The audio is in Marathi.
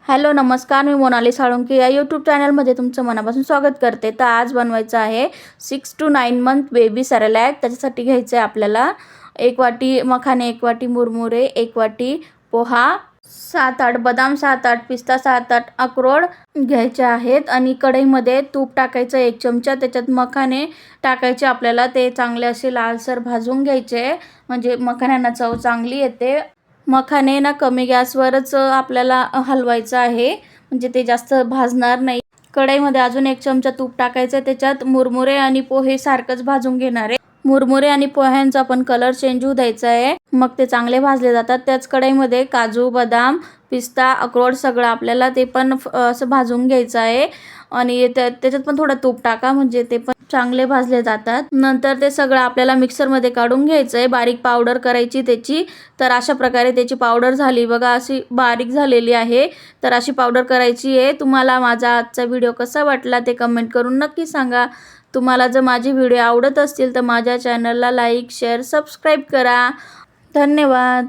हॅलो नमस्कार, मी मोनाली साळुंके या यूट्यूब चॅनलमध्ये तुमचं मनापासून स्वागत करते। तर आज बनवायचं आहे 6 to 9 मंथ बेबी सेरेलॅक। त्याच्यासाठी घ्यायचं आहे आपल्याला 1 वाटी मखाने, 1 वाटी मुरमुरे, 1 वाटी पोहा, 7-8 बदाम, 7-8 पिस्ता, 7-8 अक्रोड घ्यायचे आहेत। आणि कढईमध्ये तूप टाकायचं 1 चमचा, त्याच्यात मखाने टाकायचे आपल्याला। ते चांगले असे लालसर भाजून घ्यायचे, म्हणजे मखान्यांना चव चांगली येते। मखाने ना कमी गॅसवरच आपल्याला हलवायचं आहे, म्हणजे ते जास्त भाजणार नाही। कढईमध्ये अजून 1 चमचा तूप टाकायचं, त्याच्यात मुरमुरे आणि पोहे सारखंच भाजून घेणार आहे। मुरमुरे आणि पोह्यांचा पण कलर चेंज होऊ द्यायचा आहे, मग ते चांगले भाजले जातात। त्याच कढईमध्ये काजू, बदाम, पिस्ता, अक्रोड सगळं आपल्याला ते पण असं भाजून घ्यायचं आहे। आणि त्याच्यात पण थोडं तूप टाका, म्हणजे ते पण चांगले भाजले जातात। नंतर ते सगळं आपल्याला मिक्सरमध्ये काढून घ्यायचं आहे, बारीक पावडर करायची त्याची। तर अशा प्रकारे त्याची पावडर झाली बघा, अशी बारीक झालेली आहे। तर अशी पावडर करायची आहे। तुम्हाला माझा आजचा व्हिडिओ कसा वाटला ते कमेंट करून नक्की सांगा। तुम्हाला जर माझे व्हिडिओ आवडत असतील तर माझ्या चॅनलला लाईक, शेअर, सबस्क्राईब करा। धन्यवाद।